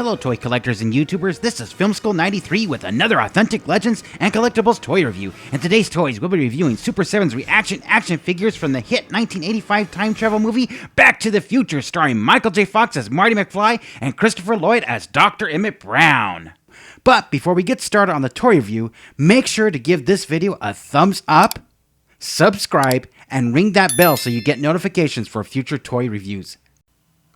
Hello toy collectors and YouTubers, this is Film School 93 with another authentic Legends and Collectibles toy review. In today's toys, we'll be reviewing Super7's ReAction action figures from the hit 1985 time travel movie Back to the Future, starring Michael J. Fox as Marty McFly and Christopher Lloyd as Dr. Emmett Brown. But before we get started on the toy review, make sure to give this video a thumbs up, subscribe, and ring that bell so you get notifications for future toy reviews.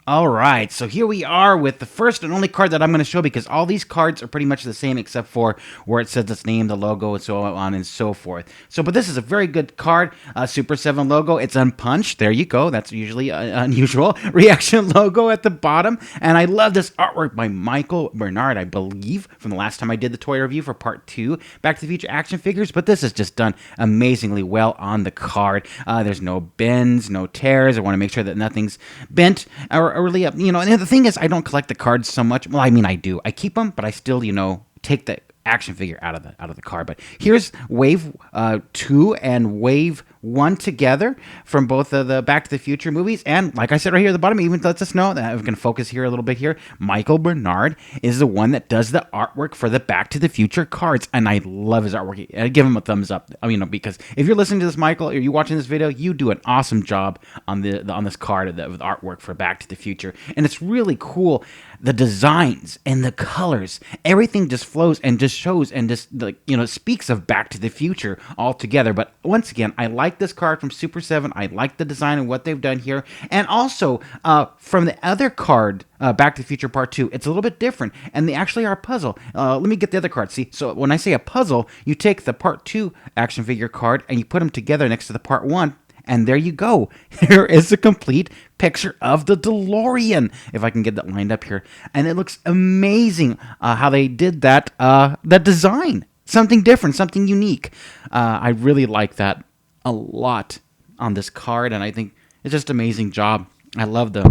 Alright, so here we are with the first and only card that I'm going to show, because all these cards are pretty much the same except for where it says its name, the logo, and so on and so forth. But this is a very good card. Super7 logo, it's unpunched. There you go. That's usually unusual. ReAction logo at the bottom. And I love this artwork by Michael Bernard, I believe, from the last time I did the toy review for part 2, Back to the Future action figures. But this is just done amazingly well on the card. There's no bends, no tears. I want to make sure that nothing's bent or really up, and the thing is, I don't collect the cards so much. Well, I mean, I do. I keep them, but I still, take the action figure out of the card. But here's Wave 2 and Wave 1 together from both of the Back to the Future movies. And like I said right here at the bottom, it even lets us know that we can focus here a little bit here. Michael Bernard is the one that does the artwork for the Back to the Future cards. And I love his artwork. I give him a thumbs up. Because if you're listening to this, Michael, or you're watching this video, you do an awesome job on this card of the artwork for Back to the Future. And it's really cool. The designs and the colors, everything just flows and just shows and just speaks of Back to the Future all together. But once again, I like this card from Super7. I like the design and what they've done here. And also from the other card, Back to the Future Part 2, it's a little bit different, and they actually are a puzzle. Let me get the other card. See, so when I say a puzzle, you take the Part 2 action figure card and you put them together next to the Part 1. And there you go. Here is a complete picture of the DeLorean, if I can get that lined up here. And it looks amazing how they did that design. Something different, something unique. I really like that a lot on this card, and I think it's just an amazing job. I love the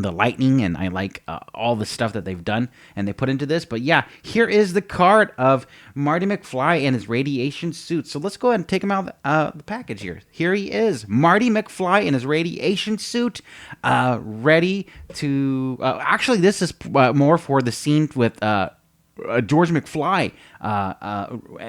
lightning, and I like all the stuff that they've done and they put into this. But yeah, here is the card of Marty McFly and his radiation suit. So let's go ahead and take him out of the package here. Here he is, Marty McFly in his radiation suit, ready to... actually, this is more for the scene with... George McFly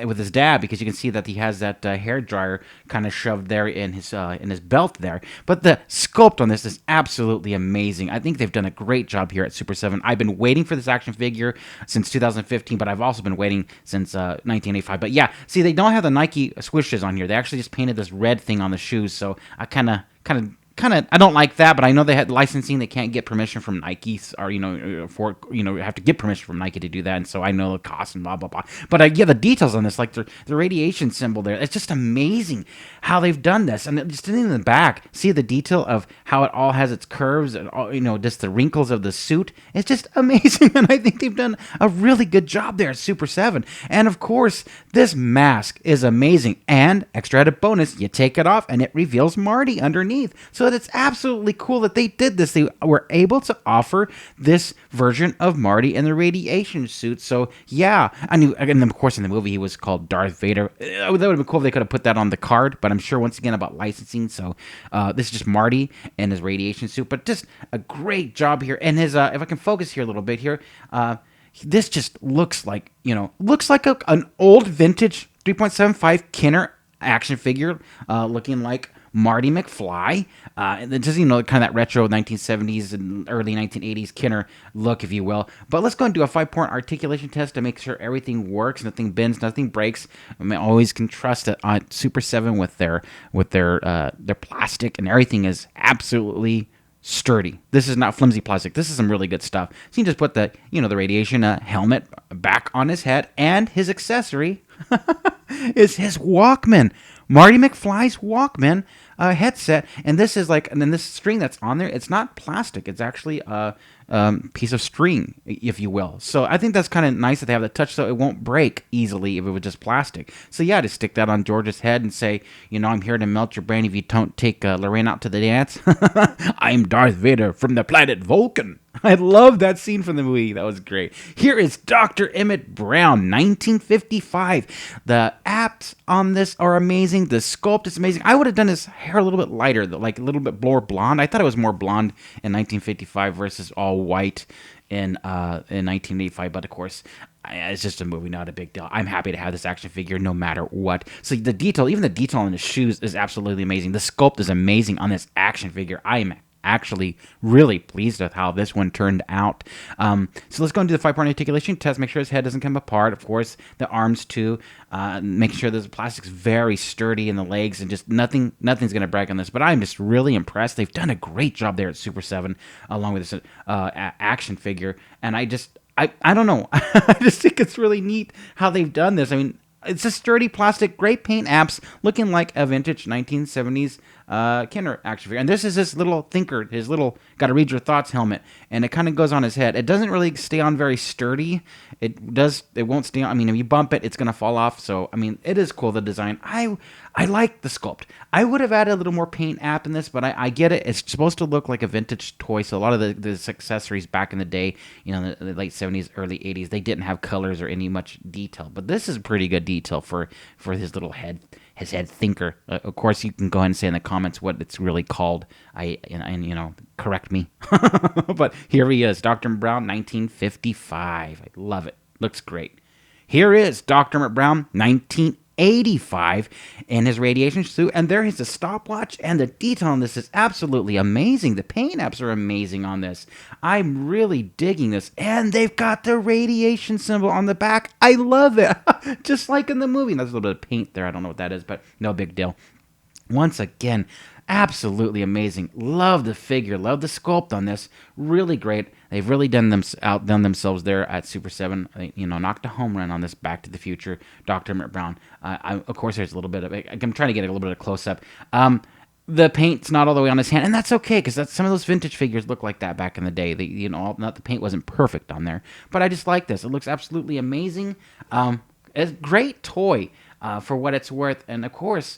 with his dad, because you can see that he has that hair dryer kind of shoved there in his belt there. But the sculpt on this is absolutely amazing. I think they've done a great job here at Super7. I've been waiting for this action figure since 2015, but I've also been waiting since 1985. But yeah, see, they don't have the Nike swooshes on here. They actually just painted this red thing on the shoes, so I kind of I don't like that, but I know they had licensing. They can't get permission from Nike, or have to get permission from Nike to do that, and so I know the cost and blah blah blah. But yeah, the details on this, like the radiation symbol there, it's just amazing how they've done this. And just in the back, see the detail of how it all has its curves and all, just the wrinkles of the suit. It's just amazing, and I think they've done a really good job there at Super7. And of course, this mask is amazing. And extra added bonus, you take it off and it reveals Marty underneath. So it's absolutely cool that they did this. They were able to offer this version of Marty in the radiation suit. So yeah, I knew, and of course in the movie he was called Darth Vader. That would have been cool if they could have put that on the card, but I'm sure once again about licensing. So this is just Marty in his radiation suit, but just a great job here. And his, if I can focus here a little bit here, this just looks like, an old vintage 3.75 Kenner action figure, looking like Marty McFly, and just kind of that retro 1970s and early 1980s Kenner look, if you will. But let's go and do a 5-point articulation test to make sure everything works, nothing bends, nothing breaks. I always can trust that on Super7 with their plastic and everything is absolutely sturdy. This is not flimsy plastic. This is some really good stuff. So you just put the the radiation helmet back on his head, and his accessory is his Walkman. Marty McFly's Walkman headset, and this is and then this string that's on there, it's not plastic, it's actually a piece of string, if you will. So I think that's kind of nice that they have the touch so it won't break easily if it was just plastic. So yeah, to stick that on George's head and say, I'm here to melt your brain if you don't take Lorraine out to the dance. I'm Darth Vader from the planet Vulcan. I love that scene from the movie. That was great. Here is Dr. Emmett Brown, 1955. The apps on this are amazing. The sculpt is amazing. I would have done his hair a little bit lighter, like a little bit more blonde. I thought it was more blonde in 1955 versus all white in 1985, but of course, it's just a movie, not a big deal. I'm happy to have this action figure no matter what. So the detail, even the detail on the shoes, is absolutely amazing. The sculpt is amazing on this action figure. I am actually really pleased with how this one turned out. So let's go and do the 5-part articulation test. Make sure his head doesn't come apart. Of course, the arms too. Making sure the plastic's very sturdy in the legs, and just nothing's going to break on this. But I'm just really impressed. They've done a great job there at Super 7, along with this action figure. And I don't know. I just think it's really neat how they've done this. I mean, it's a sturdy plastic, great paint apps, looking like a vintage 1970s Kenner action figure. And this is his little thinker, his little gotta read your thoughts helmet, and it kind of goes on his head. It doesn't really stay on very sturdy. It won't stay on. I mean, if you bump it, it's gonna fall off. So, I mean, it is cool, the design. I like the sculpt. I would have added a little more paint app in this, but I get it. It's supposed to look like a vintage toy. So a lot of the accessories back in the day, the late 70s, early 80s, they didn't have colors or any much detail. But this is pretty good detail for his little head, his head thinker. Of course, you can go ahead and say in the comments what it's really called. And correct me. But here he is, Dr. Brown, 1955. I love it. Looks great. Here is Dr. Brown, 1985, in his radiation suit, and there is the stopwatch, and the detail on this is absolutely amazing. The paint apps are amazing on this. I'm really digging this, and they've got the radiation symbol on the back. I love it, just like in the movie. There's a little bit of paint there. I don't know what that is, but no big deal. Once again, absolutely amazing. Love the figure. Love the sculpt on this. Really great. They've really outdone themselves there at Super 7. Knocked a home run on this Back to the Future Dr. Brown. Of course, there's a little bit of. I'm trying to get a little bit of close up. The paint's not all the way on his hand, and that's okay, because some of those vintage figures look like that back in the day. Not the paint wasn't perfect on there, but I just like this. It looks absolutely amazing. It's a great toy for what it's worth, and of course,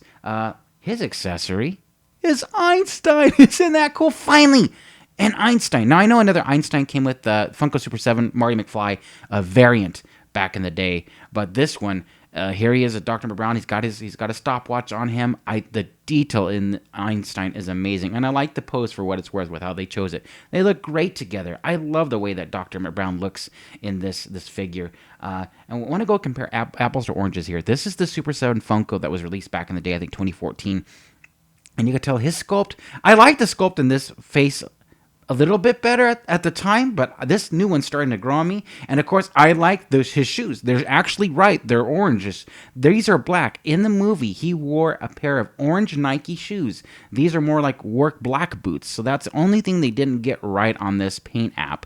his accessory is Einstein. Isn't that cool? Finally, an Einstein. Now, I know another Einstein came with the Funko Super 7 Marty McFly variant back in the day, but this one, here he is at Dr. Brown. He's got a stopwatch on him. The detail in Einstein is amazing, and I like the pose for what it's worth with how they chose it. They look great together. I love the way that Dr. Brown looks in this figure. And I want to go compare apples to oranges here. This is the Super 7 Funko that was released back in the day, I think 2014. And you can tell his sculpt. I like the sculpt in this face a little bit better at the time, but this new one's starting to grow on me. And of course, I like his shoes. They're actually right. They're orange. These are black. In the movie, he wore a pair of orange Nike shoes. These are more like work black boots. So that's the only thing they didn't get right on this paint app.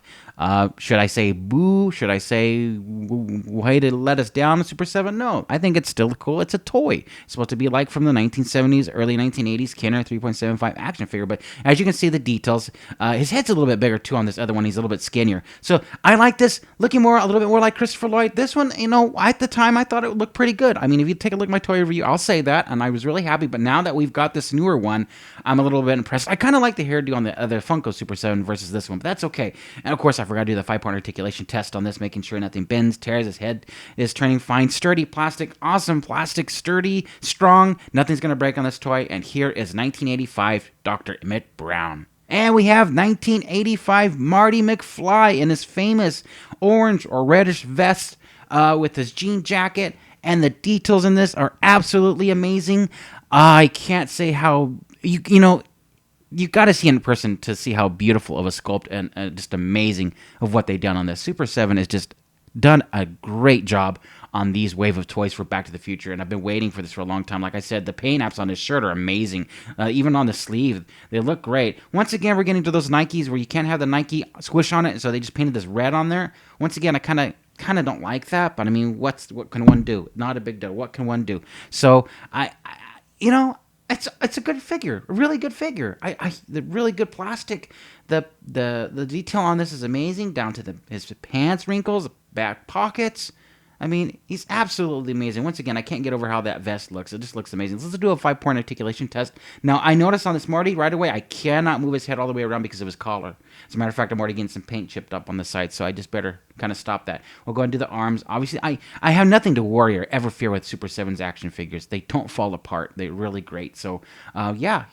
Should I say boo? Should I say way to let us down, Super 7? No, I think it's still cool. It's a toy. It's supposed to be like from the 1970s, early 1980s Kenner 3.75 action figure. But as you can see, the details, his head's a little bit bigger too on this other one. He's a little bit skinnier. So I like this, looking a little bit more like Christopher Lloyd. This one, at the time, I thought it would look pretty good. I mean, if you take a look at my toy review, I'll say that, and I was really happy. But now that we've got this newer one, I'm a little bit impressed. I kind of like the hairdo on the other Funko Super 7 versus this one, but that's okay. And of course, I forgot to do the 5-point articulation test on this, making sure nothing bends, tears. His head is turning fine. Sturdy plastic, awesome plastic, sturdy, strong. Nothing's going to break on this toy. And here is 1985 Dr. Emmett Brown. And we have 1985 Marty McFly in his famous orange or reddish vest with his jean jacket. And the details in this are absolutely amazing. I can't say how, you got to see in person to see how beautiful of a sculpt and just amazing of what they've done on this. Super 7 has just done a great job on these wave of toys for Back to the Future, and I've been waiting for this for a long time. Like I said, the paint apps on his shirt are amazing. Even on the sleeve, they look great. Once again, we're getting to those Nikes where you can't have the Nike squish on it, so they just painted this red on there. Once again, I kind of don't like that, but I mean, what can one do? Not a big deal. What can one do? So It's a good figure, a really good figure. The really good plastic. The detail on this is amazing, down to his pants wrinkles, back pockets. I mean, he's absolutely amazing. Once again, I can't get over how that vest looks. It just looks amazing. Let's do a 5-point articulation test. Now, I noticed on this Marty right away, I cannot move his head all the way around because of his collar. As a matter of fact, I'm already getting some paint chipped up on the side, so I just better kind of stop that. We'll go ahead and do the arms. Obviously, I have nothing to worry or ever fear with Super 7's action figures. They don't fall apart. They're really great. So,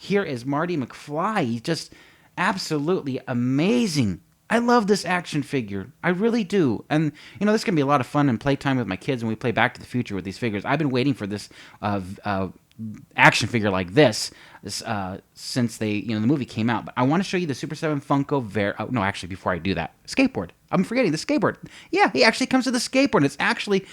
here is Marty McFly. He's just absolutely amazing. I love this action figure. I really do. And, this can be a lot of fun and playtime with my kids when we play Back to the Future with these figures. I've been waiting for this action figure like this since the movie came out. But I want to show you the Super 7 Funko no, actually, before I do that, skateboard. I'm forgetting the skateboard. Yeah, he actually comes with a skateboard. It's actually,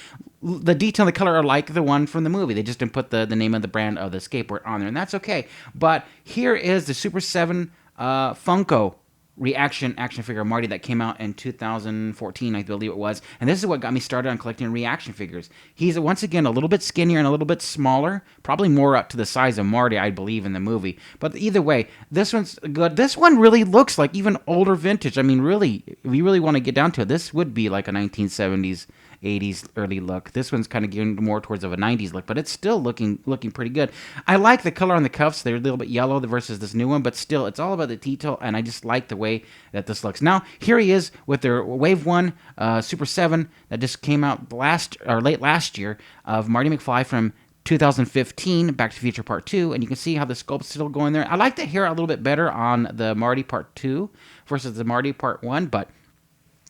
the detail and the color are like the one from the movie. They just didn't put the name of the brand of the skateboard on there, and that's okay. But here is the Super 7 Funko ReAction action figure of Marty that came out in 2014, I believe it was. And this is what got me started on collecting ReAction figures. He's, once again, a little bit skinnier and a little bit smaller. Probably more up to the size of Marty, I believe, in the movie. But either way, this one's good. This one really looks like even older vintage. I mean, really, if you really want to get down to it, this would be like a 1970s, 80s early look. This one's kind of getting more towards of a 90s look, but it's still looking pretty good. I like the color on the cuffs. They're a little bit yellow versus this new one, but still, it's all about the detail, and I just like the way that this looks. Now, here he is with their Wave 1 Super 7 that just came out late last year of Marty McFly from 2015, Back to the Future Part 2, and you can see how the sculpt's still going there. I like the hair a little bit better on the Marty Part 2 versus the Marty Part 1, but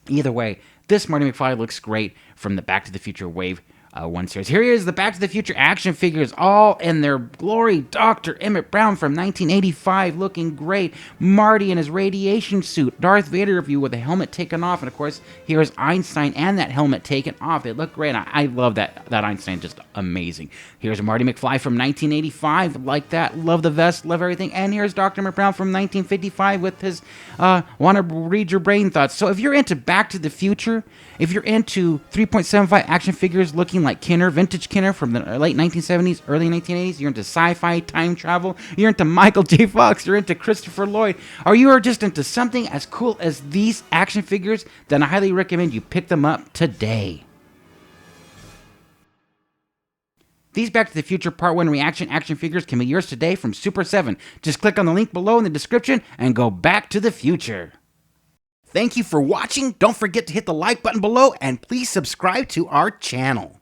either way, this Marty McFly looks great from the Back to the Future Wave 1 series. Here he is, the Back to the Future action figures, all in their glory. Dr. Emmett Brown from 1985, looking great. Marty in his radiation suit. Darth Vader view with the helmet taken off. And, of course, here's Einstein and that helmet taken off. They look great. I love that Einstein, just amazing. Here's Marty McFly from 1985, like that. Love the vest, love everything. And here's Dr. Emmett Brown from 1955 with his want to read your brain thoughts. So if you're into Back to the Future, if you're into 3.75 action figures looking like Kenner, vintage Kenner from the late 1970s, early 1980s, you're into sci-fi, time travel, you're into Michael J. Fox, you're into Christopher Lloyd, or you are just into something as cool as these action figures, then I highly recommend you pick them up today. These Back to the Future Part 1 ReAction action figures can be yours today from Super 7. Just click on the link below in the description and go back to the future. Thank you for watching. Don't forget to hit the like button below and please subscribe to our channel.